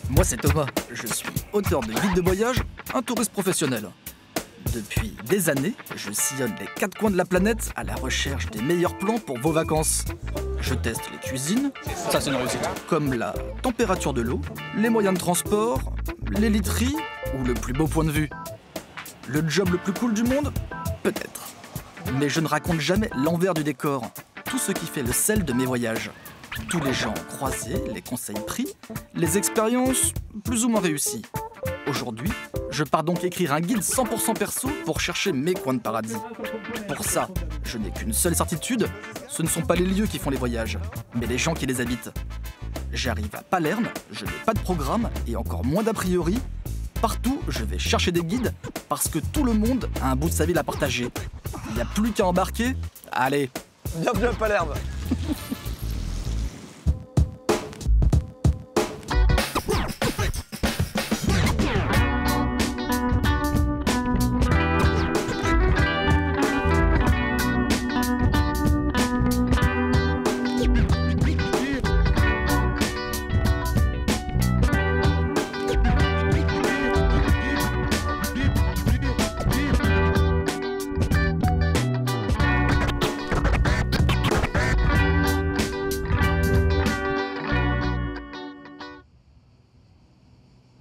Moi c'est Thomas, je suis auteur de guide de voyage, un touriste professionnel. Depuis des années, je sillonne les quatre coins de la planète à la recherche des meilleurs plans pour vos vacances. Je teste les cuisines, Ça c'est une réussite. comme la température de l'eau, les moyens de transport, les literies ou le plus beau point de vue. Le job le plus cool du monde? Peut-être. Mais je ne raconte jamais l'envers du décor, tout ce qui fait le sel de mes voyages. Tous les gens croisés, les conseils pris, les expériences plus ou moins réussies. Aujourd'hui, je pars donc écrire un guide 100% perso pour chercher mes coins de paradis. Pour ça, je n'ai qu'une seule certitude, ce ne sont pas les lieux qui font les voyages, mais les gens qui les habitent. J'arrive à Palerme, je n'ai pas de programme et encore moins d'a priori. Partout, je vais chercher des guides parce que tout le monde a un bout de sa ville à partager. Il n'y a plus qu'à embarquer. Allez, Bienvenue à Palerme.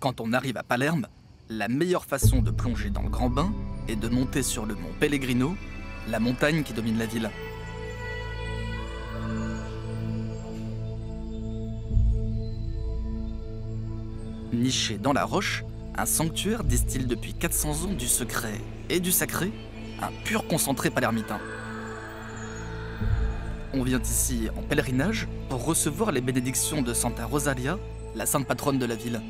quand on arrive à Palerme, la meilleure façon de plonger dans le grand bain est de monter sur le mont Pellegrino, la montagne qui domine la ville. Niché dans la roche, un sanctuaire distille depuis 400 ans du secret et du sacré, un pur concentré palermitain. On vient ici en pèlerinage pour recevoir les bénédictions de Santa Rosalia, la sainte patronne de la ville.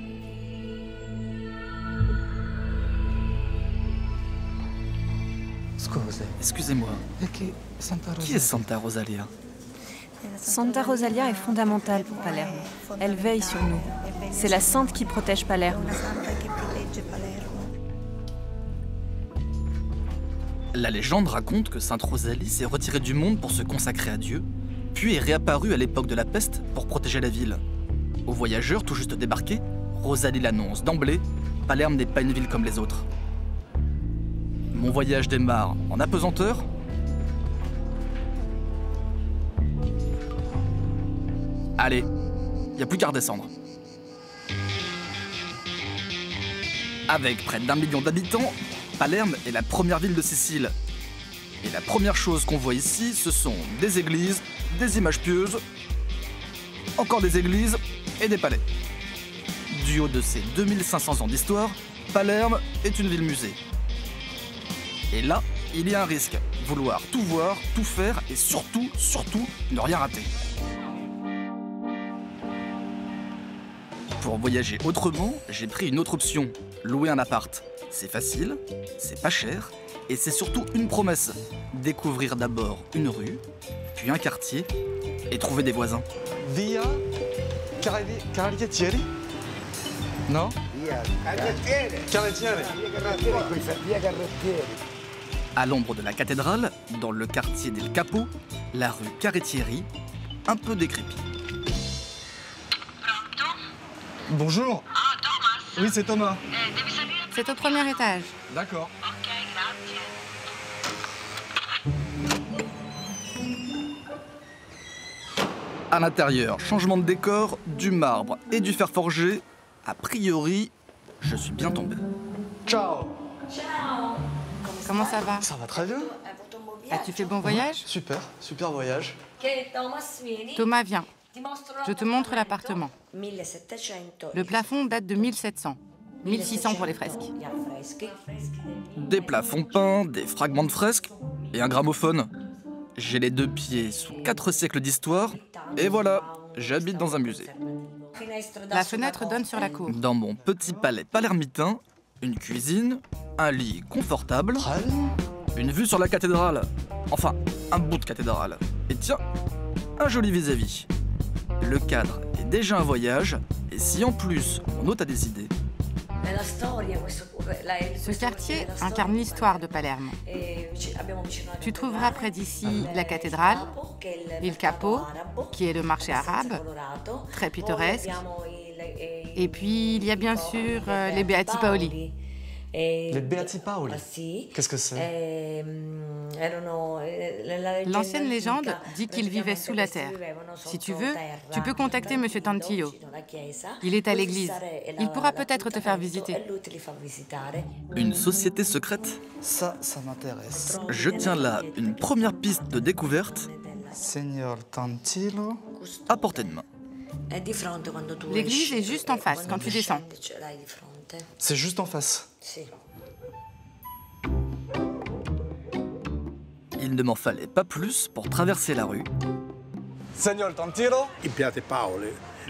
Excusez-moi, qui est Santa Rosalia? Santa Rosalia est fondamentale pour Palerme. Elle veille sur nous. C'est la sainte qui protège Palerme. La légende raconte que Sainte Rosalie s'est retirée du monde pour se consacrer à Dieu, puis est réapparue à l'époque de la peste pour protéger la ville. Aux voyageurs tout juste débarqués, Rosalie l'annonce d'emblée, Palerme n'est pas une ville comme les autres. Mon voyage démarre en apesanteur. Allez, il n'y a plus qu'à redescendre. Avec près d'1 million d'habitants, Palerme est la première ville de Sicile. Et la première chose qu'on voit ici, ce sont des églises, des images pieuses, encore des églises et des palais. Du haut de ses 2500 ans d'histoire, Palerme est une ville-musée. Et là, il y a un risque, vouloir tout voir, tout faire et surtout, ne rien rater. Pour voyager autrement, j'ai pris une autre option, louer un appart. C'est facile, c'est pas cher, et c'est surtout une promesse. Découvrir d'abord une rue, puis un quartier, et trouver des voisins. Via Carrettieri? Non? Carrettieri. À l'ombre de la cathédrale, dans le quartier del Capo, la rue Carrettieri, un peu décrépite. Bonjour. Ah, Thomas. Oui, c'est Thomas. Devi salire. C'est au premier étage. D'accord. Ok, grazie. À l'intérieur, changement de décor, du marbre et du fer forgé. A priori, je suis bien tombé. Ciao. Comment ça va? Ça va très bien. As-tu fait bon voyage? Super, super voyage. Thomas, viens. Je te montre l'appartement. Le plafond date de 1700. 1600 pour les fresques. Des plafonds peints, des fragments de fresques et un gramophone. J'ai les 2 pieds sous 4 siècles d'histoire et voilà, j'habite dans un musée. La fenêtre donne sur la cour. Dans mon petit palais palermitain, une cuisine, un lit confortable, Très bien. une vue sur la cathédrale, enfin un bout de cathédrale. Et tiens, un joli vis-à-vis. Le cadre est déjà un voyage, et si en plus on note à des idées, Ce quartier incarne l'histoire de Palerme. Tu trouveras près d'ici la cathédrale, il Capo, qui est le marché arabe, très pittoresque, Et puis, il y a bien sûr les Beati Paoli. Les Beati Paoli. Qu'est-ce que c'est? L'ancienne légende dit qu'ils vivaient sous la terre. Si tu veux, tu peux contacter M. Tantillo. Il est à l'église. Il pourra peut-être te faire visiter. Une société secrète? Ça m'intéresse. Je tiens là une première piste de découverte Signor Tantillo. à portée de main. L'église est juste en face quand tu descends. C'est juste en face. Il ne m'en fallait pas plus pour traverser la rue. Signor Tantillo.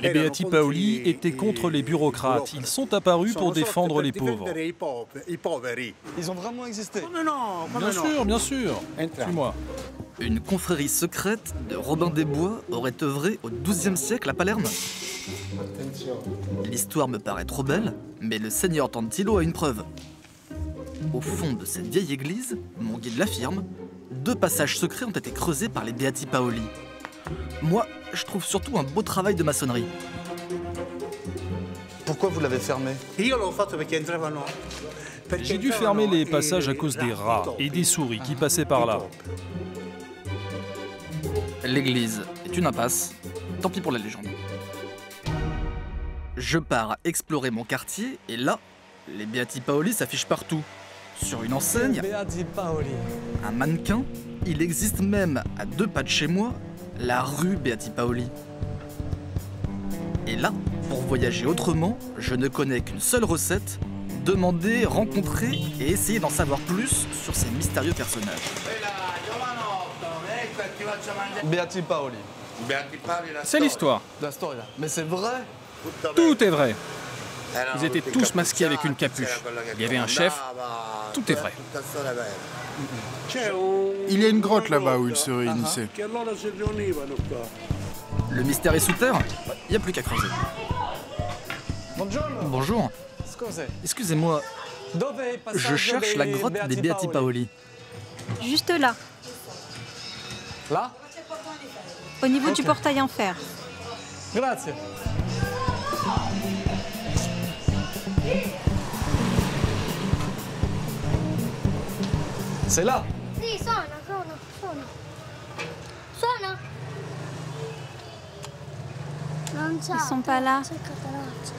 Les Beati Paoli étaient contre les bureaucrates. Ils sont apparus pour défendre les pauvres. Ils ont vraiment existé. Bien sûr. Suis-moi. Une confrérie secrète de Robin des Bois aurait œuvré au XIIe siècle à Palerme. L'histoire me paraît trop belle, mais le seigneur Tantillo a une preuve. Au fond de cette vieille église, mon guide l'affirme, 2 passages secrets ont été creusés par les Beati Paoli. Moi, je trouve surtout un beau travail de maçonnerie. Pourquoi vous l'avez fermé? J'ai dû fermer les passages à cause des rats et des souris qui passaient par là. L'église est une impasse, tant pis pour la légende. Je pars explorer mon quartier et là, les Beati Paoli s'affichent partout. Sur une enseigne, Beati Paoli. un mannequin, il existe même à 2 pas de chez moi, la rue Beati Paoli. Et là, pour voyager autrement, je ne connais qu'une seule recette, demander, rencontrer et essayer d'en savoir plus sur ces mystérieux personnages. Beati Paoli. C'est l'histoire. La storia. Mais c'est vrai? Tout est vrai. Ils étaient tous masqués avec une capuche. Il y avait un chef. Tout est vrai. Il y a une grotte là-bas où ils se réunissaient. Le mystère est sous terre? Il n'y a plus qu'à creuser. Buongiorno. Bonjour, Scusi. excusez-moi, Dove è il passaggio je cherche la dei grotte des Beati Paoli. Juste là, Là? au niveau du Ok. portail en fer. Grazie. C'est là. Sì, sono. Non c'è. Ils sont pas là. C'è il catalogio.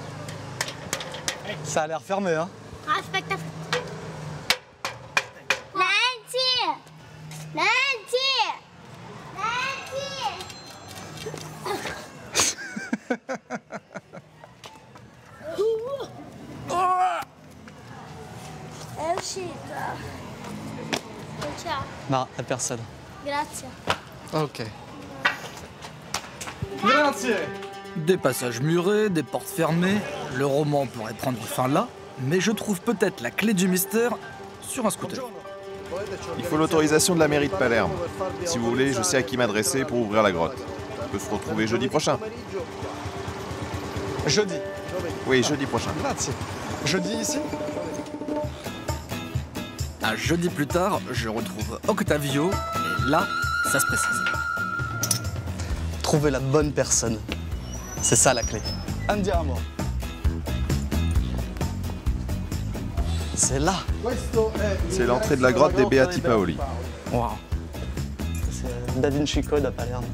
Ça a l'air fermé, hein? Aspetta. Nancy! È uscita. Non c'è. Non, il n'y a personne. Grazie. Ok. Grazie. Des passages murés, des portes fermées, le roman pourrait prendre fin là, mais je trouve peut-être la clé du mystère sur un scooter. Il faut l'autorisation de la mairie de Palerme. Si vous voulez, je sais à qui m'adresser pour ouvrir la grotte. On peut se retrouver jeudi prochain. Jeudi. Oui, jeudi prochain. Grazie. Jeudi ici? Un jeudi plus tard, je retrouve Octavio, et là, ça se précise. Trouver la bonne personne. C'est ça la clé. Andiamo. C'est là. C'est l'entrée de la grotte des Beati Paoli. Wow. C'est Da Vinci Code à Palerme.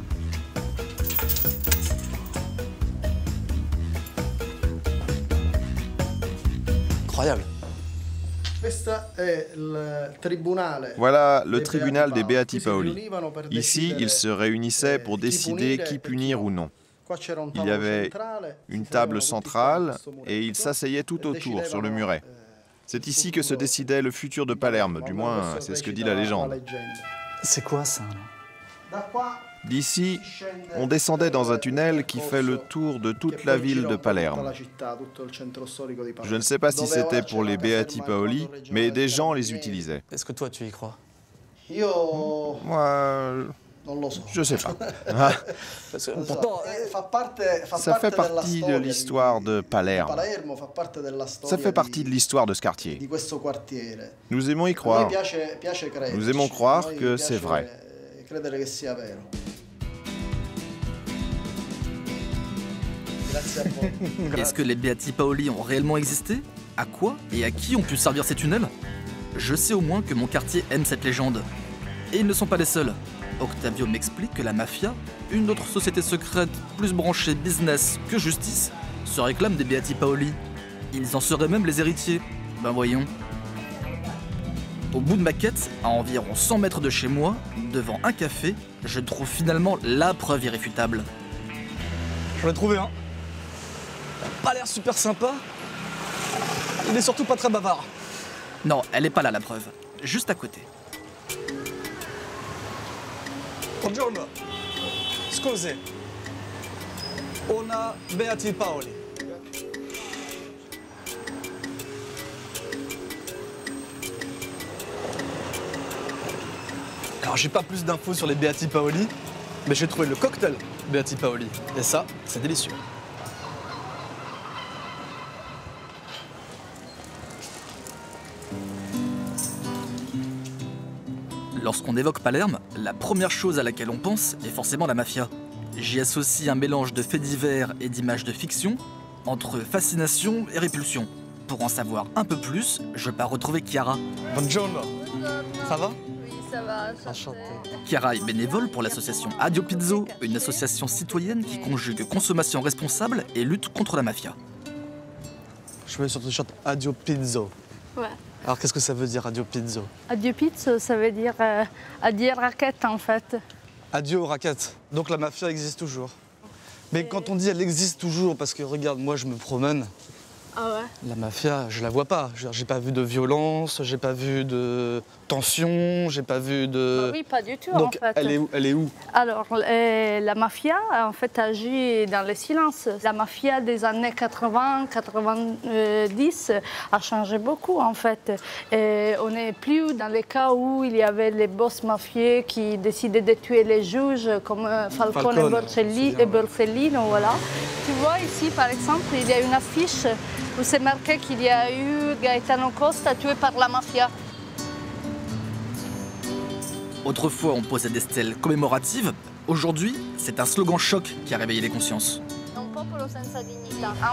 Incroyable. Voilà le tribunal des Beati Paoli. Ici, ils se réunissaient pour décider qui punir ou non. Il y avait une table centrale et ils s'asseyaient tout autour sur le muret. C'est ici que se décidait le futur de Palerme, du moins c'est ce que dit la légende. C'est quoi ça? D'ici, on descendait dans un tunnel qui fait le tour de toute la ville de Palerme. Je ne sais pas si c'était pour les Beati Paoli, mais des gens les utilisaient. Est-ce que toi tu y crois? Moi, je sais pas. Parce que pourtant, Ça fait partie de l'histoire de Palerme. Ça fait partie de l'histoire de ce quartier. Nous aimons y croire. Nous aimons croire que c'est vrai. Est-ce que les Beati Paoli ont réellement existé? À quoi et à qui ont pu servir ces tunnels? Je sais au moins que mon quartier aime cette légende. Et ils ne sont pas les seuls. Octavio m'explique que la mafia, une autre société secrète plus branchée business que justice, se réclame des Beati Paoli. Ils en seraient même les héritiers. Ben voyons. Au bout de ma quête, à environ 100 mètres de chez moi, devant un café, je trouve finalement la preuve irréfutable. J'en ai trouvé un. Il a pas l'air super sympa. Il est surtout pas très bavard. Non, elle est pas là la preuve. Juste à côté. Buongiorno. Scusi. Una Beati Paoli. Alors j'ai pas plus d'infos sur les Beati Paoli, mais j'ai trouvé le cocktail Beati Paoli. Et ça, c'est délicieux. Lorsqu'on évoque Palerme, la première chose à laquelle on pense est forcément la mafia. J'y associe un mélange de faits divers et d'images de fiction, entre fascination et répulsion. Pour en savoir un peu plus, je pars retrouver Chiara. Buongiorno. Ça va? Oui, ça va. Enchanté. Chiara est bénévole pour l'association Addio Pizzo, une association citoyenne qui conjugue consommation responsable et lutte contre la mafia. Je mets sur ton t-shirt Addio Pizzo. Ouais. Alors qu'est-ce que ça veut dire Addio Pizzo? Addio Pizzo, ça veut dire adieu raquette en fait. Adieu aux raquettes. Donc la mafia existe toujours. Mais quand on dit elle existe toujours, parce que regarde, moi je me promène. Ah ouais? La mafia, je la vois pas. J'ai pas vu de violence, j'ai pas vu de tension, j'ai pas vu de... Bah oui, pas du tout. Donc en fait. elle est où? Alors, la mafia, en fait, agit dans le silence. La mafia des années 80, 90 a changé beaucoup, en fait. Et on n'est plus dans les cas où il y avait les boss mafieux qui décidaient de tuer les juges, comme Falcone et Borsellino, voilà. Tu vois, ici, par exemple, il y a une affiche où c'est marqué qu'il y a eu Gaetano Costa tué par la mafia. Autrefois, on posait des stèles commémoratives. Aujourd'hui, c'est un slogan choc qui a réveillé les consciences. Un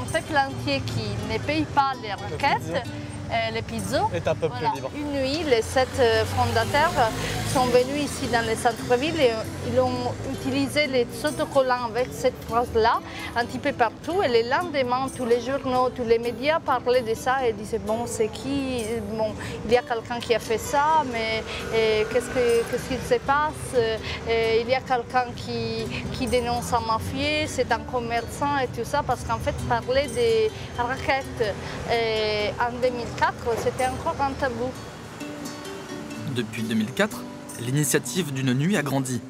peuple entier qui ne paye pas les raquettes, les pizzos. Et un peuple libre. Une nuit, les 7 fondateurs sont venus ici dans le centre-ville et ils ont utilisé les autocollants avec cette phrase-là un petit peu partout. Et le lendemain, tous les journaux, tous les médias parlaient de ça et disaient bon, c'est qui? Bon, il y a quelqu'un qui a fait ça, mais qu'est-ce qu'il se passe? Il y a quelqu'un qui dénonce un mafieux, c'est un commerçant et tout ça, parce qu'en fait, parler des raquettes en 2004, c'était encore un tabou. Depuis 2004, l'initiative d'une nuit a grandi.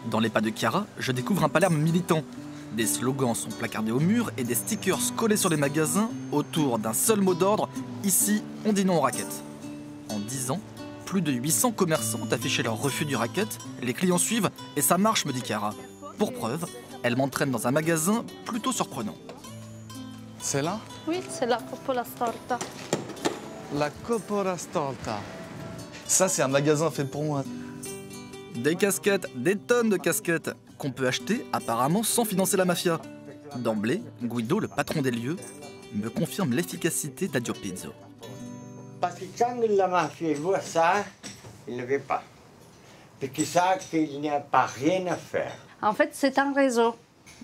Dans les pas de Chiara, je découvre un Palerme militant. Des slogans sont placardés au mur et des stickers collés sur les magasins autour d'un seul mot d'ordre, ici on dit non aux raquettes. En 10 ans, plus de 800 commerçants ont affiché leur refus du racket, les clients suivent et ça marche, me dit Chiara. Pour preuve, elle m'entraîne dans un magasin plutôt surprenant. C'est là? Oui, c'est la Coppola Storta. La Coppola Storta. Ça, c'est un magasin fait pour moi. Des casquettes, des tonnes de casquettes, qu'on peut acheter apparemment sans financer la mafia. D'emblée, Guido, le patron des lieux, me confirme l'efficacité d'Addio Pizzo. Parce que quand la mafia voit ça, il ne veut pas. Parce qu'ils savent qu'il n'y a pas rien à faire. En fait, c'est un réseau.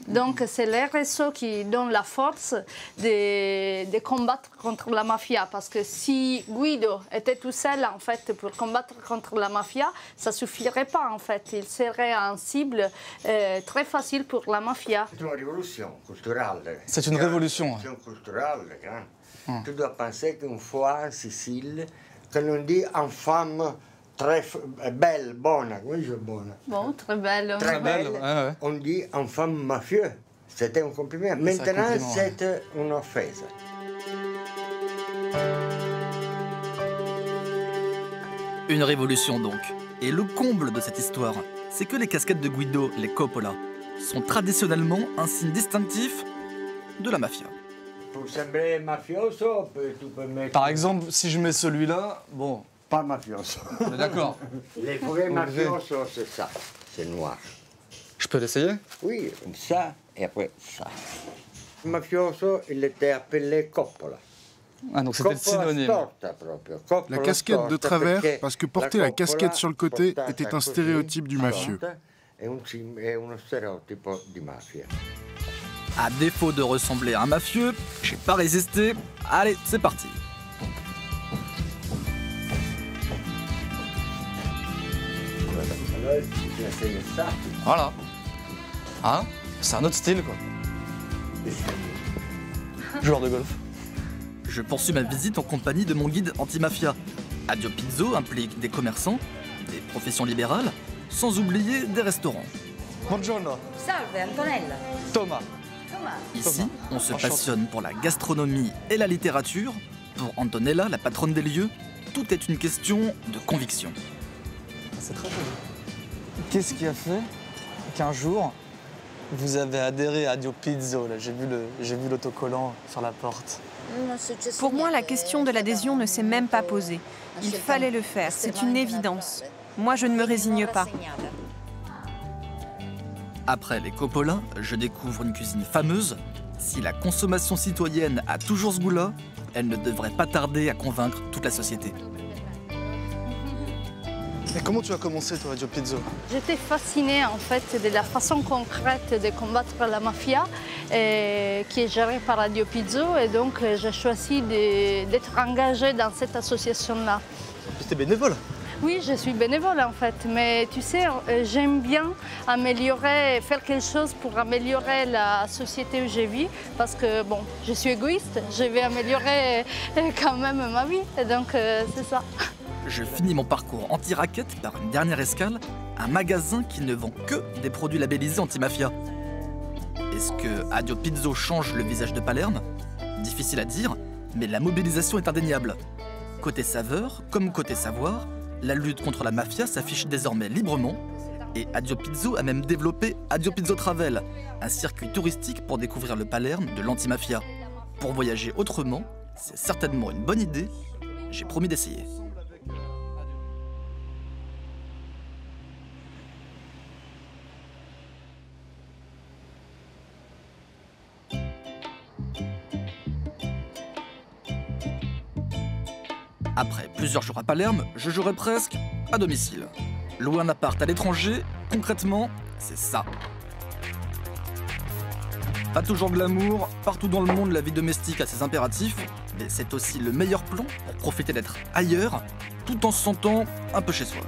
Donc, c'est les réseaux qui donnent la force de combattre contre la mafia. Parce que si Guido était tout seul, en fait, pour combattre contre la mafia, ça ne suffirait pas, en fait. Il serait un cible très facile pour la mafia. C'est une révolution culturelle. C'est une révolution. C'est une culturelle. Hein. Tu dois penser qu'une fois, en Sicile, quand on dit une femme très belle, bonne, oui, je bonne. Bon, très belle. Très belle, ouais. On dit une femme mafieuse. C'était un compliment. Maintenant, c'est une offense. Une révolution donc. Et le comble de cette histoire, c'est que les casquettes de Guido, les Coppola, sont traditionnellement un signe distinctif de la mafia. Pour sembrer mafioso, tu peux mettre... Par exemple, si je mets celui-là, bon... Pas mafioso. D'accord. Les vrais mafiosos, c'est ça. C'est noir. Je peux l'essayer? Oui, ça et après ça. Le mafioso, il était appelé Coppola. Ah, donc c'était le synonyme. La casquette de travers, parce que porter la casquette sur le côté était un stéréotype du mafieux. À défaut de ressembler à un mafieux, j'ai pas résisté. Allez, c'est parti. Voilà. Hein? C'est un autre style, quoi. Joueur de golf. Je poursuis ma visite en compagnie de mon guide anti-mafia. Adio Pizzo implique des commerçants, des professions libérales, sans oublier des restaurants. Buongiorno. Salve, Antonella. Thomas. Ici, on se passionne pour la gastronomie et la littérature. Pour Antonella, la patronne des lieux, tout est une question de conviction. C'est très joli. Qu'est-ce qui a fait qu'un jour, vous avez adhéré à Adio Pizzo? J'ai vu l'autocollant sur la porte. Pour moi, la question de l'adhésion ne s'est même pas posée. Il fallait le faire, c'est une évidence. Moi, je ne me résigne pas. Après les Coppola, je découvre une cuisine fameuse. Si la consommation citoyenne a toujours ce goût-là, elle ne devrait pas tarder à convaincre toute la société. Et comment tu as commencé, toi, Adio Pizzo? J'étais fascinée, en fait, de la façon concrète de combattre la mafia qui est gérée par Adio Pizzo. Et donc, j'ai choisi d'être engagée dans cette association-là. Tu étais bénévole? Oui, je suis bénévole, en fait. Mais tu sais, j'aime bien améliorer, faire quelque chose pour améliorer la société où je vis. Parce que, bon, je suis égoïste. Je vais améliorer quand même ma vie. Et donc, c'est ça. Je finis mon parcours anti-raquette par une dernière escale, un magasin qui ne vend que des produits labellisés anti-mafia. Est-ce que Adio Pizzo change le visage de Palerme? Difficile à dire, mais la mobilisation est indéniable. Côté saveur, comme côté savoir, la lutte contre la mafia s'affiche désormais librement, et Adio Pizzo a même développé Adio Pizzo Travel, un circuit touristique pour découvrir le Palerme de l'anti-mafia. Pour voyager autrement, c'est certainement une bonne idée, j'ai promis d'essayer. Après plusieurs jours à Palerme, je jouerai presque à domicile. Louer un appart à l'étranger, concrètement, c'est ça. Pas toujours glamour, partout dans le monde la vie domestique a ses impératifs, mais c'est aussi le meilleur plan pour profiter d'être ailleurs, tout en se sentant un peu chez soi.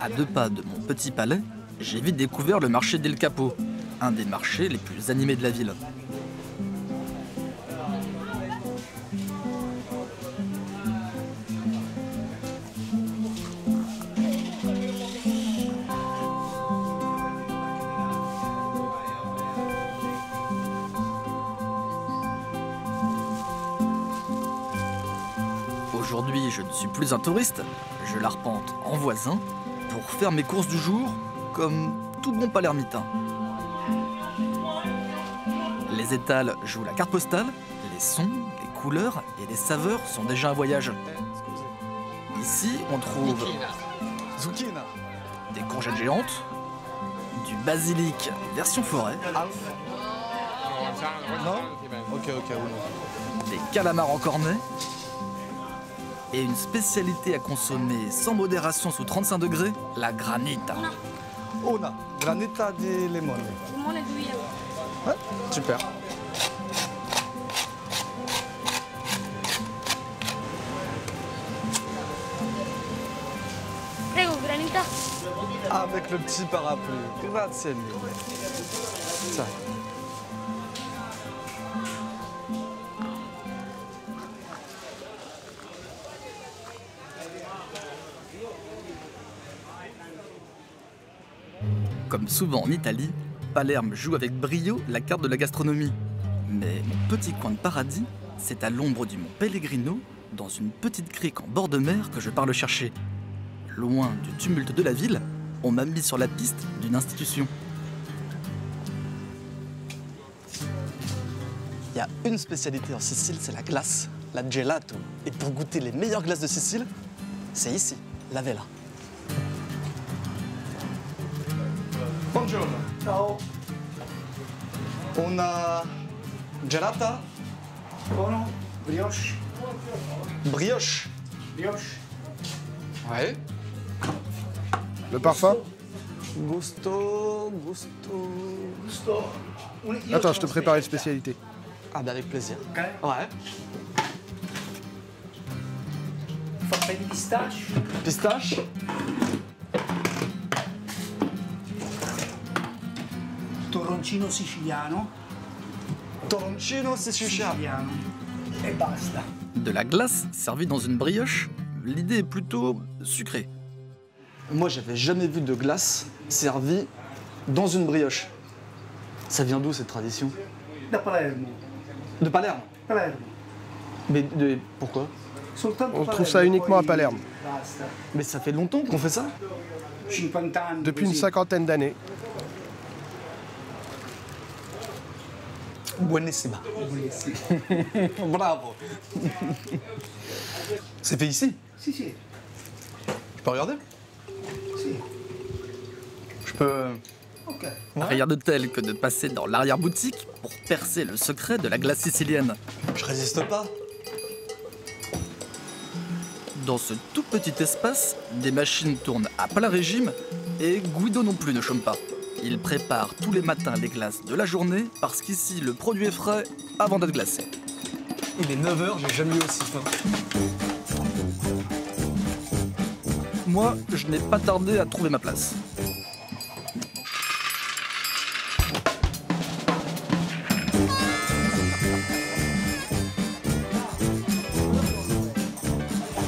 À 2 pas de mon petit palais, j'ai vite découvert le marché d'El Capo, un des marchés les plus animés de la ville. Aujourd'hui, je ne suis plus un touriste, je l'arpente en voisin pour faire mes courses du jour, comme tout bon palermitain. Les étals jouent la carte postale, les sons, les couleurs et les saveurs sont déjà un voyage. Ici, on trouve des courgettes géantes, du basilic version forêt, des calamars en cornet et une spécialité à consommer sans modération sous 35 degrés, la granita. Una, granita di limone. Ouais, super. Prego, granita. Avec le petit parapluie. Grazie mille. Ça. Comme souvent en Italie, Palerme joue avec brio la carte de la gastronomie. Mais mon petit coin de paradis, c'est à l'ombre du mont Pellegrino, dans une petite crique en bord de mer que je pars le chercher. Loin du tumulte de la ville, on m'a mis sur la piste d'une institution. Il y a une spécialité en Sicile, c'est la glace, la gelato. Et pour goûter les meilleures glaces de Sicile, C'est ici, la vela. Buongiorno. Ciao. Una gelata. Buono. Brioche. Brioche. Brioche. Ouais. Le parfum? Gusto. Attends, je te prépare une spécialité. Ah bah avec plaisir. Ok. Ouais. Forfait di pistache. Pistache. Torroncino siciliano. Torroncino siciliano. E basta. De la glace servie dans une brioche, l'idée est plutôt sucrée. Moi, j'avais jamais vu de glace servie dans une brioche. Ça vient d'où cette tradition? Da Palermo. De Palerme. Palermo. Mais pourquoi? On trouve ça uniquement à Palerme. Basta. Mais ça fait longtemps qu'on fait ça? 50 anni. Depuis une così. cinquantaine d'années. Buonissima. Buonissimo. Bravo. C'est fait ici? Sì, sì. Je peux regarder? Sì. Je peux... Ok. Rien de tel que de passer dans l'arrière-boutique pour percer le secret de la glace sicilienne. Je résiste pas. Dans ce tout petit espace, des machines tournent à plein régime et Guido non plus ne chôme pas. Il prépare tous les matins les glaces de la journée parce qu'ici le produit est frais avant d'être glacé. Il est 9h, j'ai jamais eu aussi faim. Moi, je n'ai pas tardé à trouver ma place.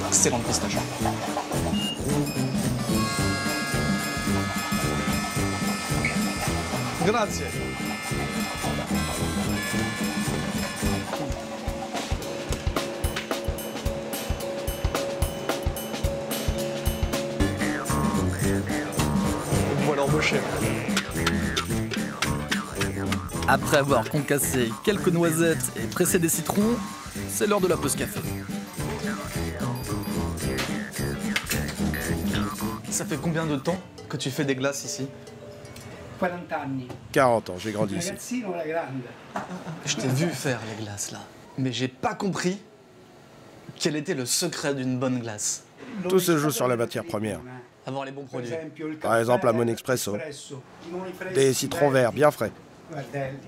Excellente pistache. Grazie. Voilà embauché. Après avoir concassé quelques noisettes et pressé des citrons, c'est l'heure de la pause café. Ça fait combien de temps que tu fais des glaces ici? 40 anni. 40 ans, j'ai grandi ici. Ragazzino alla grande. Je t'ai vu faire les glaces là, mais j'ai pas compris quel était le secret d'une bonne glace. Tout se joue sur la matière première. Avoir les bons produits. Par exemple, la Monin Expresso. Des citrons verts, bien frais.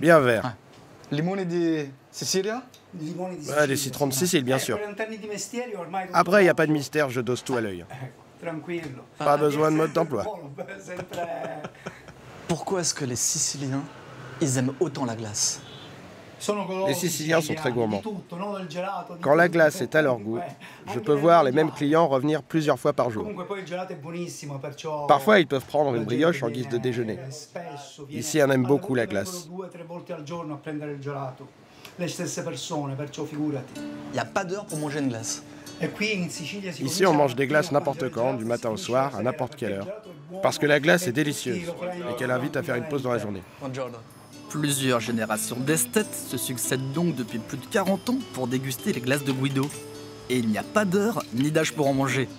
Bien verts. Limone di Sicilia? Ouais, des citrons de Sicile, bien sûr. Après, il n'y a pas de mystère, je dose tout à l'œil. Pas besoin de mode d'emploi. Pourquoi est-ce que les Siciliens, ils aiment autant la glace? Les Siciliens sont très gourmands. Quand la glace est à leur goût, je peux voir les mêmes clients revenir plusieurs fois par jour. Parfois, ils peuvent prendre une brioche en guise de déjeuner. Ici, on aime beaucoup la glace. Il n'y a pas d'heure pour manger une glace. Ici, on mange des glaces n'importe quand, du matin au soir, à n'importe quelle heure. Parce que la glace est délicieuse et qu'elle invite à faire une pause dans la journée. Plusieurs générations d'esthètes se succèdent donc depuis plus de 40 ans pour déguster les glaces de Guido. Et il n'y a pas d'heure ni d'âge pour en manger.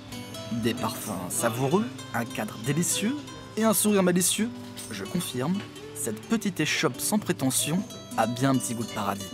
Des parfums savoureux, un cadre délicieux et un sourire malicieux. Je confirme, cette petite échoppe sans prétention a bien un petit goût de paradis.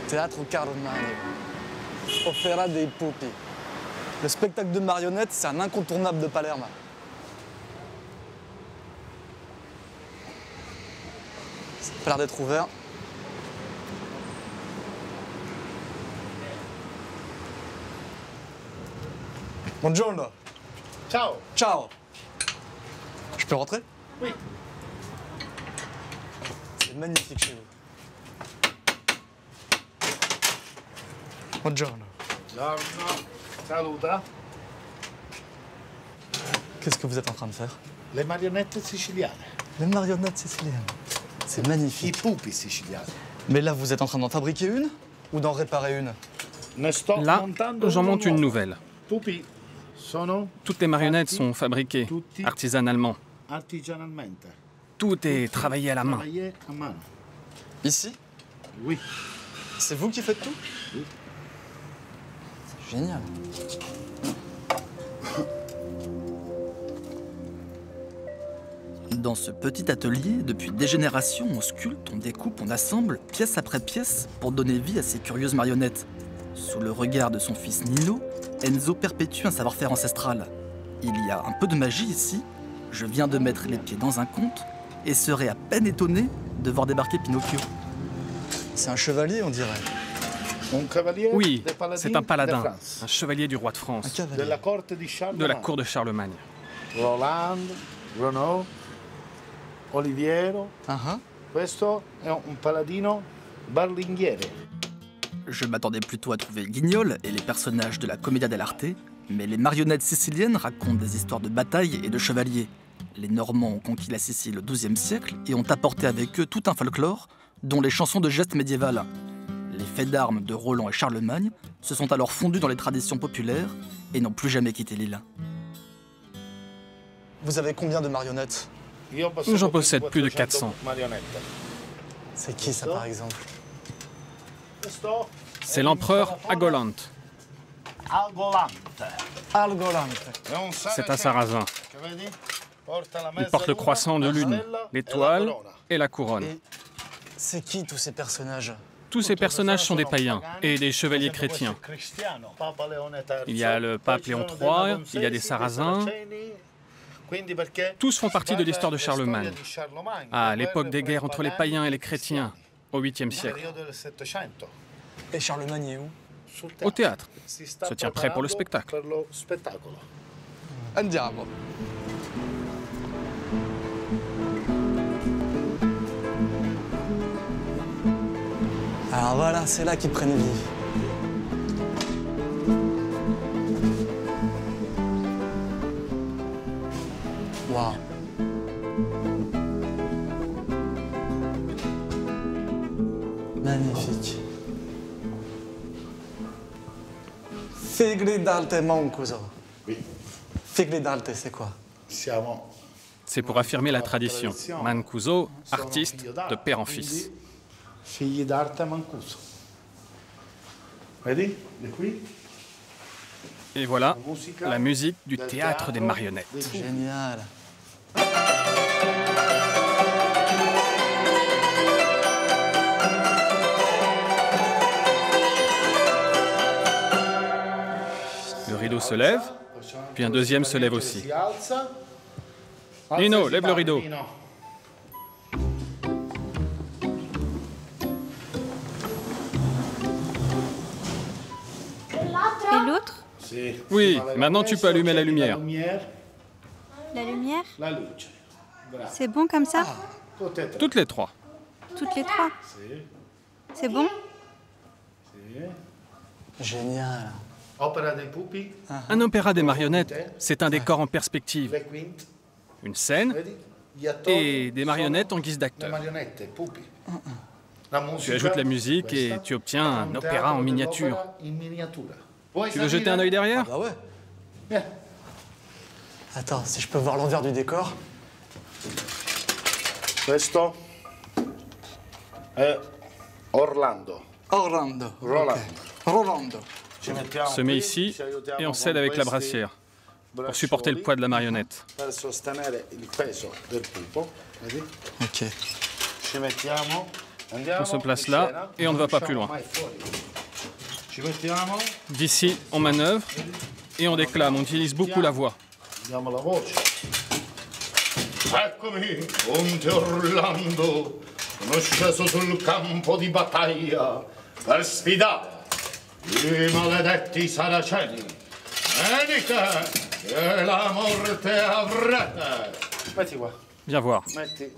Théâtre Carmani, Opéra dei Pupi. Le spectacle de marionnettes, c'est un incontournable de Palerme. Ça a l'air d'être ouvert. Buongiorno. Ciao. Ciao. Je peux rentrer? Oui. C'est magnifique chez vous. Buongiorno. Buongiorno. Saluta. Qu'est-ce que vous êtes en train de faire? Les marionnettes siciliennes. Les marionnettes siciliennes. C'est magnifique. I pupi siciliani. Mais là, vous êtes en train d'en fabriquer une ou d'en réparer une? Là, j'en monte une nouvelle. Pupi sono Toutes les marionnettes sont fabriquées artisanalement. artigianalmente. Tout est travaillé à la main. Travaillé a mano. Ici? Oui. C'est vous qui faites tout? Oui. C'est génial. Dans ce petit atelier, depuis des générations, on sculpte, on découpe, on assemble, pièce après pièce, pour donner vie à ces curieuses marionnettes. Sous le regard de son fils Nino, Enzo perpétue un savoir-faire ancestral. Il y a un peu de magie ici. Je viens de mettre les pieds dans un conte et serais à peine étonné de voir débarquer Pinocchio. C'est un chevalier, on dirait. Oui, c'est un paladin, un chevalier du roi de France, Un cavalier. de la cour de Charlemagne. Roland, Renaud, Oliviero. Questo è un paladino berlinghiere. Je m'attendais plutôt à trouver Guignol et les personnages de la Commedia dell'arte, mais les marionnettes siciliennes racontent des histoires de batailles et de chevaliers. Les Normands ont conquis la Sicile au XIIe siècle et ont apporté avec eux tout un folklore, dont les chansons de gestes médiévales. Les faits d'armes de Roland et Charlemagne se sont alors fondus dans les traditions populaires et n'ont plus jamais quitté l'île. Vous avez combien de marionnettes? J'en possède plus de 400. C'est qui ça, par exemple? C'est l'empereur Agolante. Algolante. C'est un sarrasin. Il porte le croissant de lune, l'étoile et la couronne. Et c'est qui tous ces personnages? Tous ces personnages sont des païens et des chevaliers chrétiens. Il y a le pape Léon III, il y a des sarrasins. Tous font partie de l'histoire de Charlemagne, à l'époque des guerres entre les païens et les chrétiens, au 8e siècle. Et Charlemagne est où? Au théâtre, se tient prêt pour le spectacle. Andiamo. Alors voilà, c'est là qu'ils prennent vie. Waouh. Magnifique. Figli d'Alte Mancuso. Oui. Figli d'Alte, c'est quoi? C'est pour affirmer la tradition. Mancuso, artiste de père en fils. Figli d'arte Mancuso. Vedi? De qui? Et voilà, la musique du théâtre des marionnettes. Génial. Le rideau se lève, puis un deuxième se lève aussi. Nino, lève le rideau. Et l'autre? Oui, maintenant tu peux allumer la lumière. La lumière? C'est bon comme ça? Toutes les trois. Toutes les trois? C'est bon? Génial. Un opéra des marionnettes, c'est un décor en perspective. Une scène et des marionnettes en guise d'acteurs. Tu ajoutes la musique et tu obtiens un opéra en miniature. Tu veux jeter un œil derrière? Ah ouais. Attends, si je peux voir l'envers du décor. Questo è Orlando. Orlando. Rolando. Okay. Rolando. Se met ici et on s'aide avec la brassière pour supporter le poids de la marionnette. Per sostenere il peso del pupo. Vedi? Ok. Ci mettiamo. Andiamo. On se place là et on ne va pas plus loin. Ci mettiamo. D'ici, on manœuvre et on déclame, on utilise beaucoup la voix. Diamo la voce. Eccomi, Conte Orlando, sono sceso sul campo di battaglia per sfidare i maledetti saraceni. Venite, che la morte avrete. Metti qua. Viens voir. Metti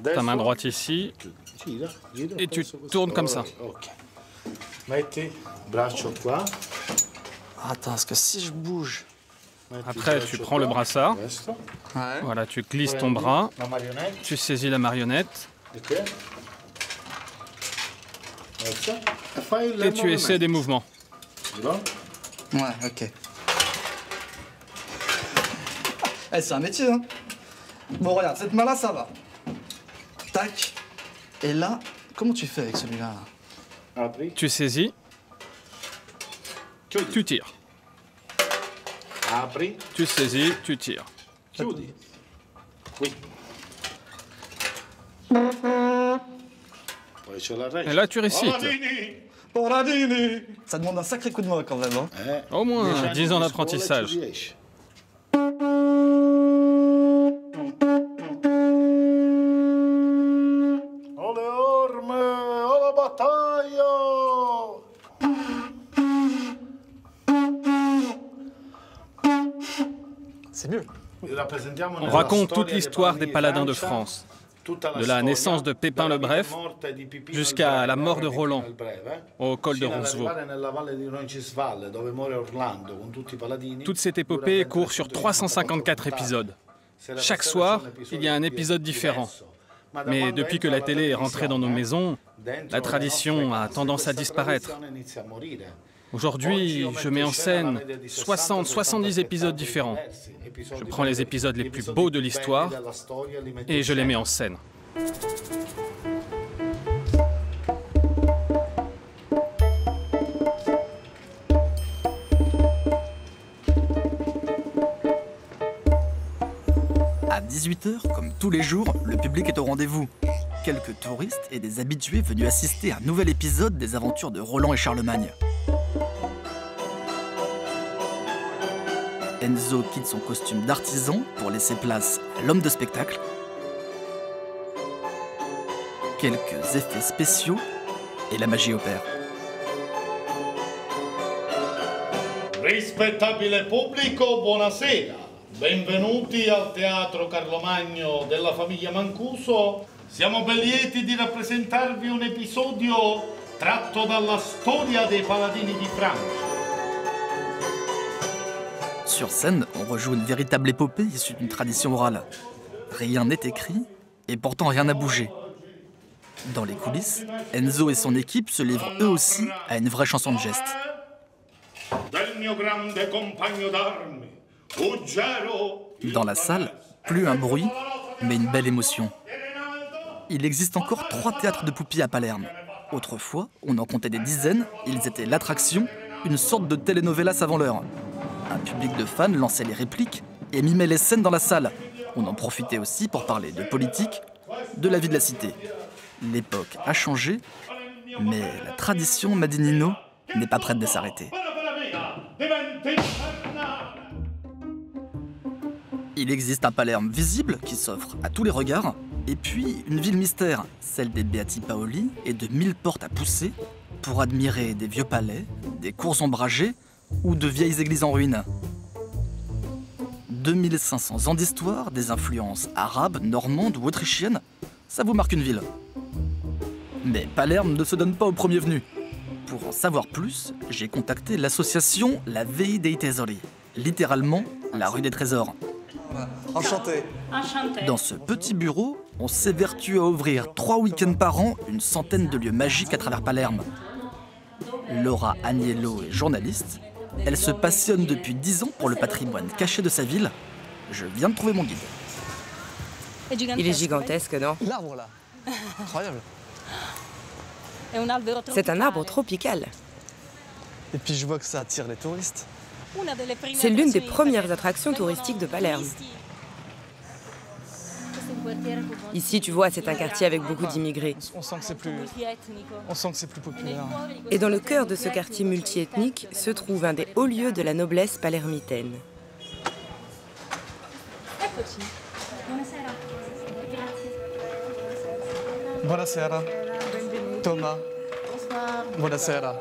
Ta main droite ici et tu tournes comme ça. Ok. Metti braccio qua. Attends, parce que si je bouge Après, tu prends le brassard. Voilà, tu glisses ton bras. Tu saisis la marionnette. Et tu essaies des mouvements. Ouais, ok. C'est un métier, hein. Bon, regarde, cette main-là, ça va. Tac. Et là, comment tu fais avec celui-là? Tu saisis. Tu tires. Tu saisis, tu tires. Et là, tu récites. Ça demande un sacré coup de main quand même, hein. Au moins 10 ans d'apprentissage. C'est mieux. On raconte toute l'histoire des paladins de France, de la naissance de Pépin le Bref jusqu'à la mort de Roland au col de Roncesvalles. Toute cette épopée court sur 354 épisodes. Chaque soir, il y a un épisode différent. Mais depuis que la télé est rentrée dans nos maisons, la tradition a tendance à disparaître. Aujourd'hui, je mets en scène 60-70 épisodes différents. Je prends les épisodes les plus beaux de l'histoire et je les mets en scène. À 18h, comme tous les jours, le public est au rendez-vous. Quelques touristes et des habitués venus assister à un nouvel épisode des aventures de Roland et Charlemagne. Enzo quitte son costume d'artisan pour laisser place à l'homme de spectacle. Quelques effets spéciaux et la magie opère. Rispettabile pubblico, buonasera. Benvenuti al Teatro Carlo Magno della famiglia Mancuso. Siamo ben lieti di rappresentarvi un episodio tratto dalla storia dei paladini di Francia. Sur scène, on rejoue une véritable épopée issue d'une tradition orale. Rien n'est écrit, et pourtant rien n'a bougé. Dans les coulisses, Enzo et son équipe se livrent eux aussi à une vraie chanson de geste. Dans la salle, plus un bruit, mais une belle émotion. Il existe encore 3 théâtres de Pupi à Palerme. Autrefois, on en comptait des dizaines, ils étaient l'attraction, une sorte de telenovelas avant l'heure. Un public de fans lançait les répliques et mimait les scènes dans la salle. On en profitait aussi pour parler de politique, de la vie de la cité. L'époque a changé, mais la tradition Madinino n'est pas prête de s'arrêter. Il existe un Palerme visible qui s'offre à tous les regards, et puis une ville mystère, celle des Beati Paoli et de 1000 portes à pousser pour admirer des vieux palais, des cours ombragées ou de vieilles églises en ruine. 2500 ans d'histoire, des influences arabes, normandes ou autrichiennes, ça vous marque une ville. Mais Palerme ne se donne pas au premier venu. Pour en savoir plus, j'ai contacté l'association La Via dei Tesori, littéralement la rue des trésors. Enchanté. Dans ce petit bureau, on s'évertue à ouvrir 3 week-ends par an une centaine de lieux magiques à travers Palerme. Laura Agnello est journaliste. Elle se passionne depuis 10 ans pour le patrimoine caché de sa ville. Je viens de trouver mon guide. Il est gigantesque, non? L'arbre là, incroyable. C'est un arbre tropical. Et puis je vois que ça attire les touristes. C'est l'une des premières attractions touristiques de Palerme. Ici, tu vois, c'est un quartier avec beaucoup d'immigrés. On sent que c'est plus populaire. Et dans le cœur de ce quartier multiethnique se trouve un des hauts lieux de la noblesse palermitaine. Buonasera. Thomas. Buonasera.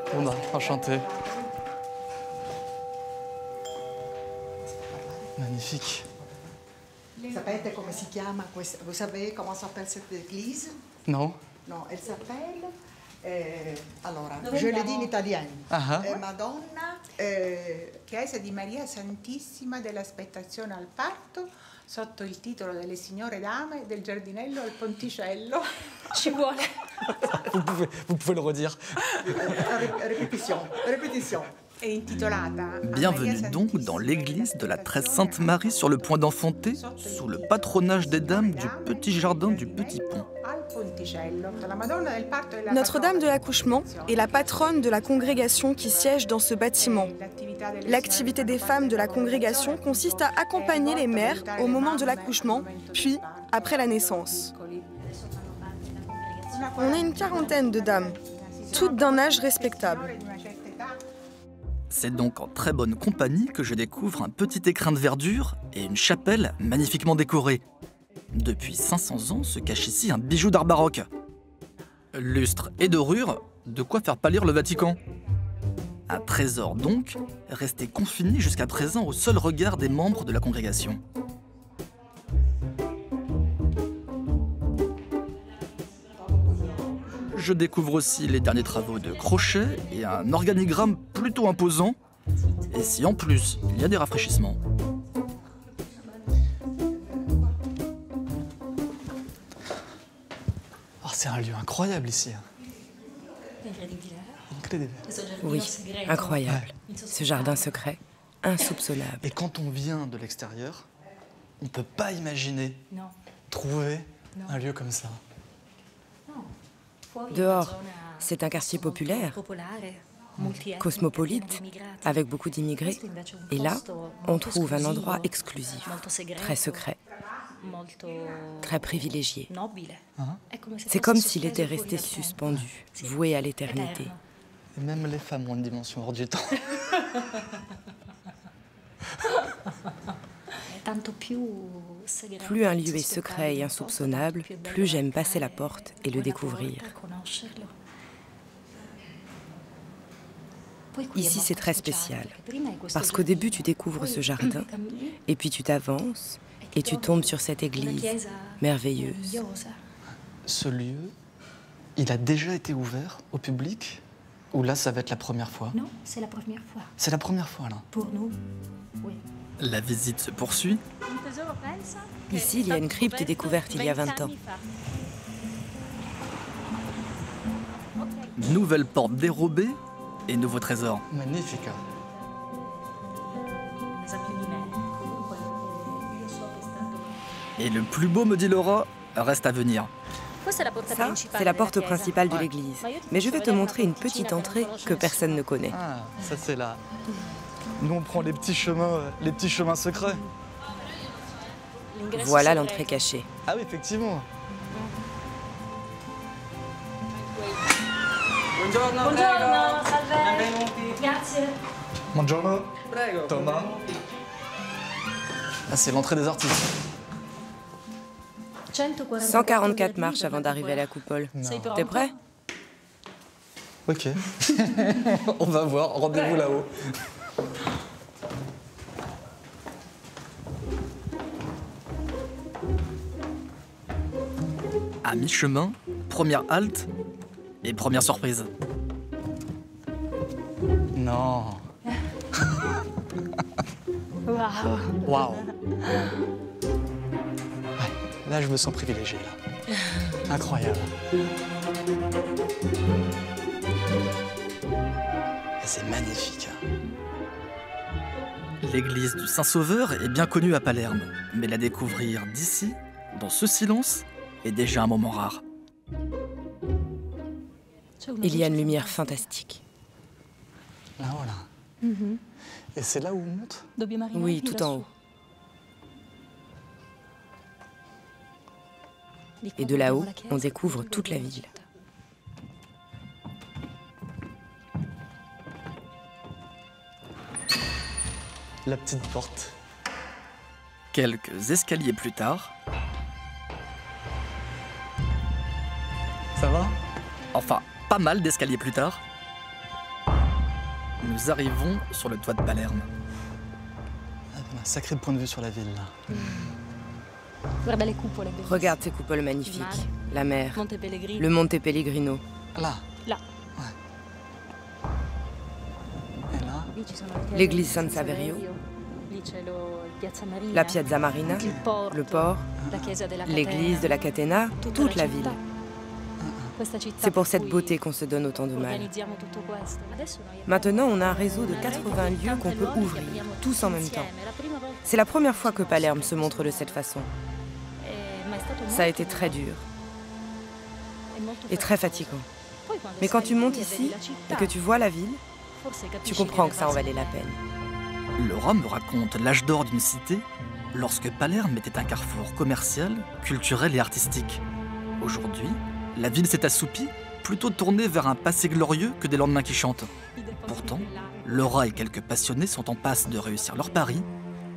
Enchanté. Magnifique. Sapete come si chiama questa? Vous savez comment s'appelle cette église? Non. Non, elle s'appelle. Allora, je le dis in italien. Madonna Chiesa di Maria Santissima dell'Aspettazione al Parto, sotto il titolo delle Signore Dame del Giardinello al Ponticello. Ci vuole. Vous pouvez le redire. Répétition. Bienvenue donc dans l'église de la très Sainte Marie sur le point d'enfanter, sous le patronage des dames du petit jardin du Petit Pont. Notre-Dame de l'accouchement est la patronne de la congrégation qui siège dans ce bâtiment. L'activité des femmes de la congrégation consiste à accompagner les mères au moment de l'accouchement, puis après la naissance. On est une quarantaine de dames, toutes d'un âge respectable. C'est donc en très bonne compagnie que je découvre un petit écrin de verdure et une chapelle magnifiquement décorée. Depuis 500 ans se cache ici un bijou d'art baroque. Lustre et dorure, de quoi faire pâlir le Vatican. Un trésor donc, resté confiné jusqu'à présent au seul regard des membres de la congrégation. Je découvre aussi les derniers travaux de Crochet et un organigramme plutôt imposant. Et si en plus, il y a des rafraîchissements. Oh, c'est un lieu incroyable ici. Oui, incroyable. Ce jardin secret, insoupçonnable. Et quand on vient de l'extérieur, on ne peut pas imaginer trouver un lieu comme ça. Dehors, c'est un quartier populaire, cosmopolite, avec beaucoup d'immigrés. Et là, on trouve un endroit exclusif, très secret, très privilégié. C'est comme s'il était resté suspendu, voué à l'éternité. Et même les femmes ont une dimension hors du temps. Plus un lieu est secret et insoupçonnable, plus j'aime passer la porte et le découvrir. Ici, c'est très spécial, parce qu'au début, tu découvres ce jardin, et puis tu t'avances, et tu tombes sur cette église merveilleuse. Ce lieu, il a déjà été ouvert au public? Ou là, ça va être la première fois? Non, c'est la première fois. C'est la première fois, là? Pour nous, oui. La visite se poursuit. Ici, il y a une crypte découverte il y a 20 ans. Nouvelle porte dérobée et nouveau trésor. Magnifique. Et le plus beau, me dit Laura, reste à venir. Ça, c'est la porte principale de l'église. Mais je vais te montrer une petite entrée que personne ne connaît. Ah, ça c'est là. Nous, on prend les petits chemins secrets. Voilà l'entrée cachée. Ah oui, effectivement. Buongiorno, salve. Grazie. Buongiorno. Thomas. Ah, c'est l'entrée des artistes. 144 marches avant d'arriver à la coupole. T'es prêt? Ok. On va voir, rendez-vous là-haut. À mi-chemin, première halte et première surprise. Non. Waouh. Waouh. Là, je me sens privilégié, là. Incroyable. C'est magnifique. L'église du Saint-Sauveur est bien connue à Palerme, mais la découvrir d'ici, dans ce silence, est déjà un moment rare. Il y a une lumière fantastique. Là, voilà. Et c'est là où on monte? Oui, tout en haut. Et de là-haut, on découvre toute la ville. La petite porte. Quelques escaliers plus tard... Ça va? Enfin, pas mal d'escaliers plus tard. Nous arrivons sur le toit de Palerme. Ah, on a un sacré point de vue sur la ville, là. Regarde ces coupoles magnifiques. La mer, le Monte Pellegrino. Là? Là. Ouais. Et là? l'église San Saverio, la Piazza Marina, le port, l'église de la Catena, toute la ville. C'est pour cette beauté qu'on se donne autant de mal. Maintenant, on a un réseau de 80 lieux qu'on peut ouvrir, tous en même temps. C'est la première fois que Palerme se montre de cette façon. Ça a été très dur et très fatigant. Mais quand tu montes ici et que tu vois la ville, tu comprends que ça en valait la peine. Laura me raconte l'âge d'or d'une cité lorsque Palerme était un carrefour commercial, culturel et artistique. Aujourd'hui, la ville s'est assoupie, plutôt tournée vers un passé glorieux que des lendemains qui chantent. Pourtant, Laura et quelques passionnés sont en passe de réussir leur pari,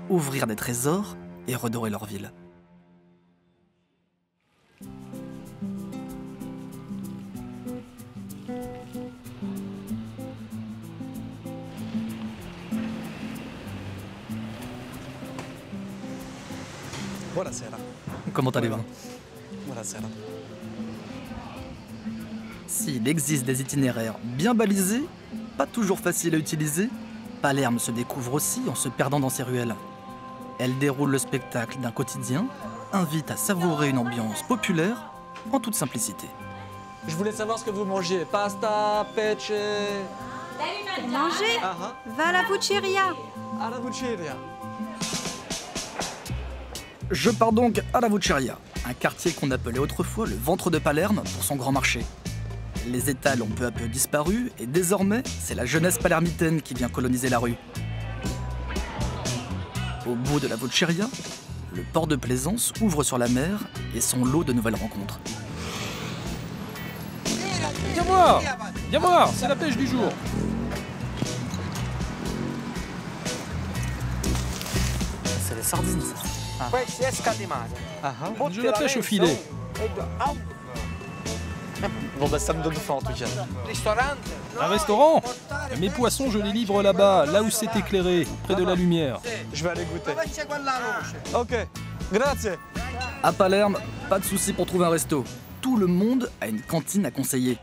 ouvrir des trésors et redorer leur ville. Comment allez-vous? S'il existe des itinéraires bien balisés, pas toujours faciles à utiliser, Palerme se découvre aussi en se perdant dans ses ruelles. Elle déroule le spectacle d'un quotidien, invite à savourer une ambiance populaire en toute simplicité. Je voulais savoir ce que vous mangiez. Pasta, pece... Manger? Va à la Vucceria. À la Vucceria. Je pars donc à la Vucceria, un quartier qu'on appelait autrefois le ventre de Palerme pour son grand marché. Les étals ont peu à peu disparu et désormais, c'est la jeunesse palermitaine qui vient coloniser la rue. Au bout de la Vucceria, le port de Plaisance ouvre sur la mer et son lot de nouvelles rencontres. Viens voir, c'est la pêche du jour. C'est les sardines, ça. Je la pêche au filet. Bon bah ça me donne faim en tout cas. Un restaurant? Mes poissons, je les livre là-bas, là où c'est éclairé, près de la lumière. Je vais aller goûter. Ok, grazie. À Palerme, pas de souci pour trouver un resto. Tout le monde a une cantine à conseiller.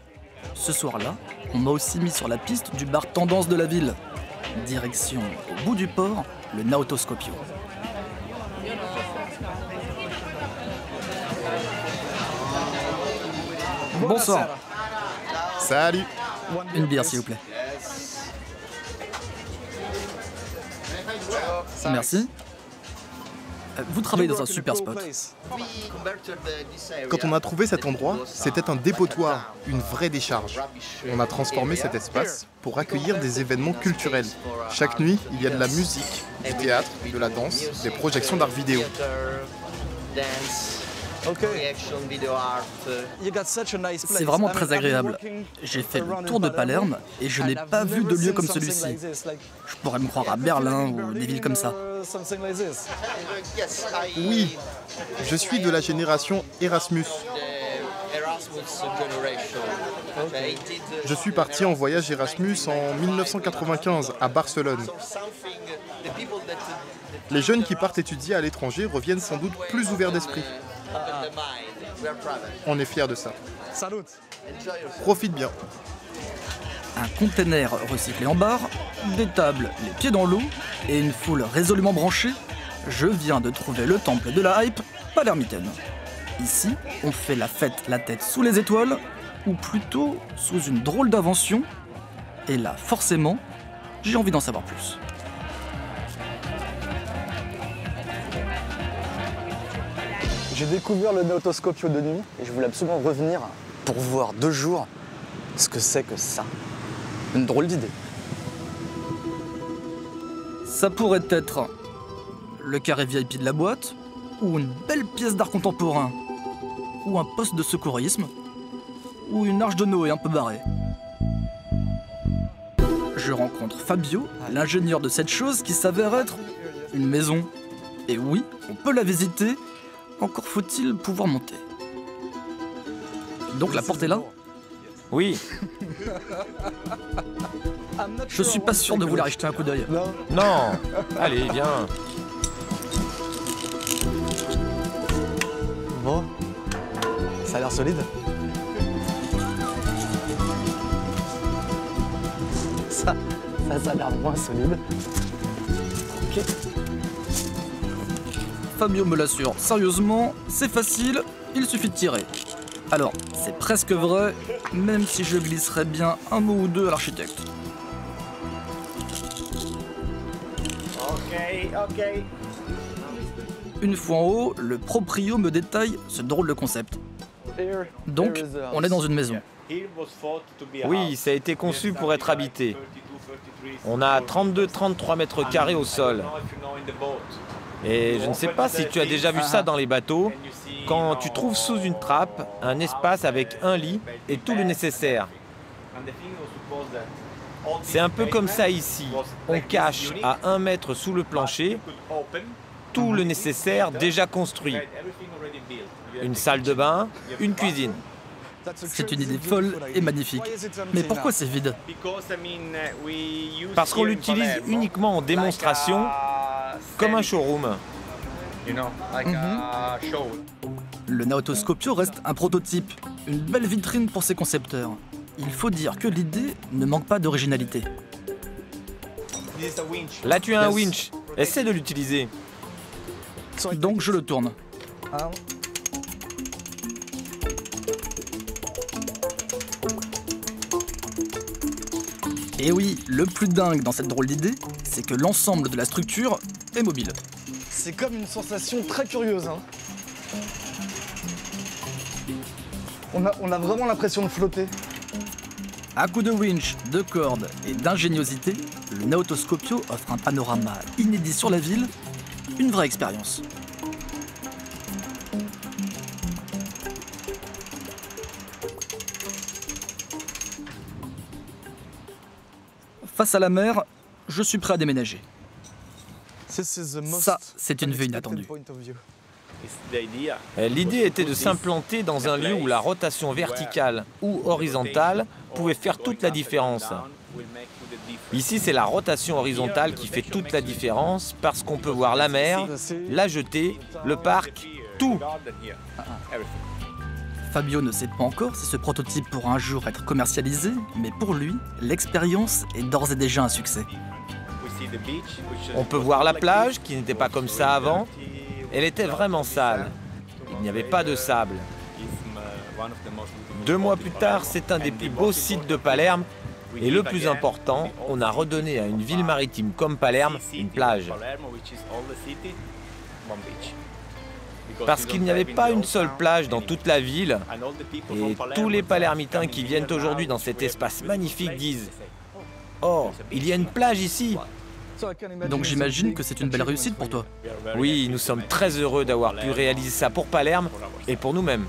Ce soir-là, on m'a aussi mis sur la piste du bar tendance de la ville. Direction au bout du port, le Nautoscopio. Bonsoir. Salut. Une bière, s'il vous plaît. Merci. Vous travaillez dans un super spot. Quand on a trouvé cet endroit, c'était un dépotoir, une vraie décharge. On a transformé cet espace pour accueillir des événements culturels. Chaque nuit, il y a de la musique, du théâtre, de la danse, des projections d'art vidéo. C'est vraiment très agréable. J'ai fait le tour de Palerme et je n'ai pas vu de lieu comme celui-ci. Je pourrais me croire à Berlin ou des villes comme ça. Oui, je suis de la génération Erasmus. Je suis parti en voyage Erasmus en 1995 à Barcelone. Les jeunes qui partent étudier à l'étranger reviennent sans doute plus ouverts d'esprit. On est fiers de ça. Profite bien. Un container recyclé en barre, des tables les pieds dans l'eau et une foule résolument branchée, je viens de trouver le temple de la hype palermitaine. Ici, on fait la fête la tête sous les étoiles, ou plutôt sous une drôle d'invention. Et là, forcément, j'ai envie d'en savoir plus. J'ai découvert le Nautoscopio de nuit et je voulais absolument revenir pour voir 2 jours ce que c'est que ça. Une drôle d'idée. Ça pourrait être le carré VIP de la boîte, ou une belle pièce d'art contemporain, ou un poste de secourisme, ou une arche de Noé un peu barrée. Je rencontre Fabio, l'ingénieur de cette chose qui s'avère être une maison. Et oui, on peut la visiter, encore faut-il pouvoir monter. Donc la porte est là? Oui. Je suis pas sûr de vouloir y jeter un coup d'œil. Non. Allez, viens. Bon, ça a l'air solide. Ça a l'air moins solide. Ok. Fabio me l'assure sérieusement, c'est facile, il suffit de tirer. Alors, c'est presque vrai, même si je glisserais bien un mot ou deux à l'architecte. Ok. Une fois en haut, le proprio me détaille ce drôle de concept. Donc, on est dans une maison. Oui, ça a été conçu pour être habité. On a 32-33 mètres carrés au sol. Et je ne sais pas si tu as déjà vu ça dans les bateaux, quand tu trouves sous une trappe un espace avec un lit et tout le nécessaire. C'est un peu comme ça ici. On cache à 1 mètre sous le plancher tout le nécessaire déjà construit. Une salle de bain, une cuisine. C'est une idée folle et magnifique. Mais pourquoi c'est vide? Parce qu'on l'utilise uniquement en démonstration, comme un showroom. Le Naotoscopio reste un prototype, une belle vitrine pour ses concepteurs. Il faut dire que l'idée ne manque pas d'originalité. Là tu as un winch, essaie de l'utiliser. Donc je le tourne. Et oui, le plus dingue dans cette drôle d'idée, c'est que l'ensemble de la structure est mobile. C'est comme une sensation très curieuse. Hein. On a vraiment l'impression de flotter. À coup de winch, de cordes et d'ingéniosité, le Naotoscopio offre un panorama inédit sur la ville, une vraie expérience. Face à la mer, je suis prêt à déménager. Ça, c'est une vue inattendue. L'idée était de s'implanter dans un lieu où la rotation verticale ou horizontale pouvait faire toute la différence. Ici, c'est la rotation horizontale qui fait toute la différence parce qu'on peut voir la mer, la jetée, le parc, tout. Fabio ne sait pas encore si ce prototype pourra un jour être commercialisé, mais pour lui, l'expérience est d'ores et déjà un succès. On peut voir la plage, qui n'était pas comme ça avant. Elle était vraiment sale. Il n'y avait pas de sable. 2 mois plus tard, c'est un des plus beaux sites de Palerme. Et le plus important, on a redonné à une ville maritime comme Palerme une plage. Parce qu'il n'y avait pas une seule plage dans toute la ville. Et tous les Palermitains qui viennent aujourd'hui dans cet espace magnifique disent « Oh, il y a une plage ici !» Donc j'imagine que c'est une belle réussite pour toi. Oui, nous sommes très heureux d'avoir pu réaliser ça pour Palerme et pour nous-mêmes.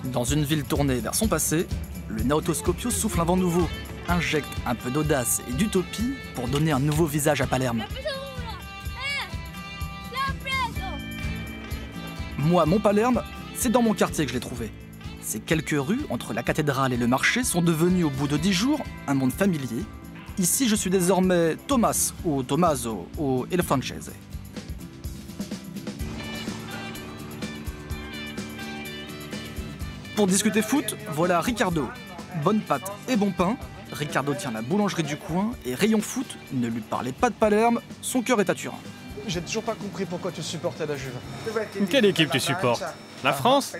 Dans une ville tournée vers son passé, le Naotoscopio souffle un vent nouveau, injecte un peu d'audace et d'utopie pour donner un nouveau visage à Palerme. Moi, mon Palerme, c'est dans mon quartier que je l'ai trouvé. Ces quelques rues entre la cathédrale et le marché sont devenues au bout de 10 jours un monde familier. Ici, je suis désormais Thomas ou Tommaso ou Il Francese. Pour discuter foot, voilà Riccardo. Bonne pâte et bon pain. Riccardo tient la boulangerie du coin et rayon foot, ne lui parlez pas de Palerme, son cœur est à Turin. J'ai toujours pas compris pourquoi tu supportais la Juve. Quelle équipe tu supportes? La France?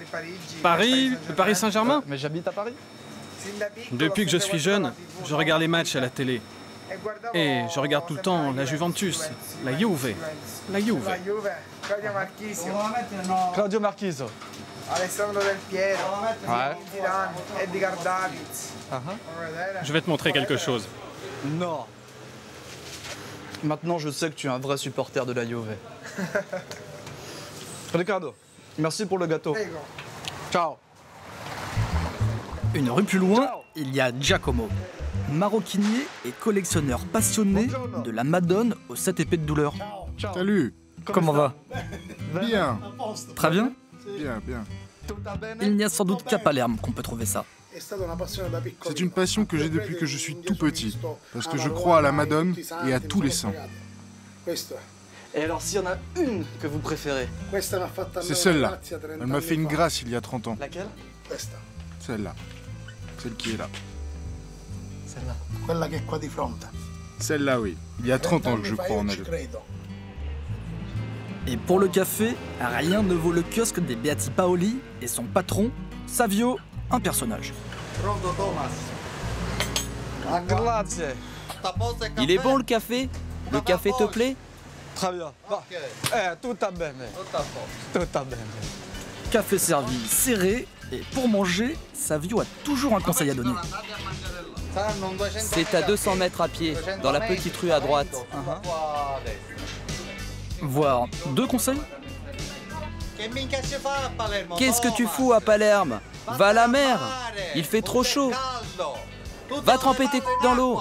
Paris? Le Paris Saint-Germain? Mais j'habite à Paris. Depuis que je suis jeune, je regarde les matchs à la télé. Et je regarde tout le temps la Juventus, la Juve. La Juve. Claudio Marchisio. Alessandro Del Piero, Zidane, Edgar Davids. Je vais te montrer quelque chose. Non. Maintenant, je sais que tu es un vrai supporter de la Juve. Riccardo, merci pour le gâteau. Ciao. Une rue plus loin, il y a Giacomo, maroquinier et collectionneur passionné de la Madone aux 7 épées de douleur. Salut. Comment va? Bien. Très bien. Bien, bien. Il n'y a sans doute qu'à Palerme qu'on peut trouver ça. C'est une passion que j'ai depuis que je suis tout petit, parce que je crois à la Madone et à tous les saints. Et alors, s'il y en a une que vous préférez? C'est celle-là. Elle m'a fait une grâce il y a 30 ans. Laquelle? Celle-là. Celle qui est là. Celle-là. Celle-là, oui. Il y a 30 ans que je crois en elle. Et pour le café, rien ne vaut le kiosque des Beati Paoli et son patron, Savio, un personnage. Il est bon le café? Le café te plaît? Très bien. Tout à bene. Tout à bene. Café servi serré, et pour manger, Savio a toujours un conseil à donner. C'est à 200 mètres à pied, dans la petite rue à droite. Voire 2 conseils? Qu'est-ce que tu fous à Palerme? Va à la mer, il fait trop chaud. Va tremper tes dans l'eau.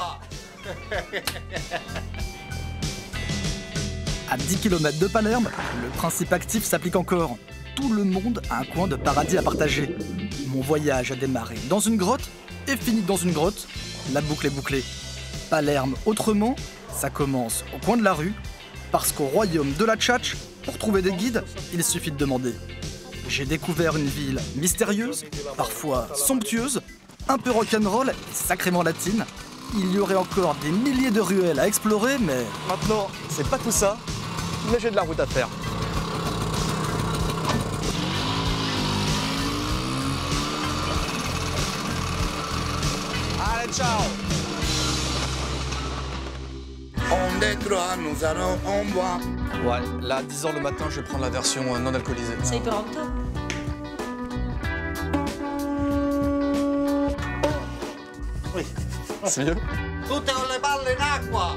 À 10 km de Palerme, le principe actif s'applique encore. Tout le monde a un coin de paradis à partager. Mon voyage a démarré dans une grotte et fini dans une grotte. La boucle est bouclée. Palerme autrement, ça commence au coin de la rue, parce qu'au royaume de la Tchatch, pour trouver des guides, il suffit de demander. J'ai découvert une ville mystérieuse, parfois somptueuse, un peu rock'n'roll et sacrément latine. Il y aurait encore des milliers de ruelles à explorer, mais... Maintenant, c'est pas tout ça, mais j'ai de la route à faire. Allez, ciao! Ouais, là, à 10h le matin, je vais prendre la version non alcoolisée. Sei pronto? Oui, c'est mieux. Tutte con le palle in acqua!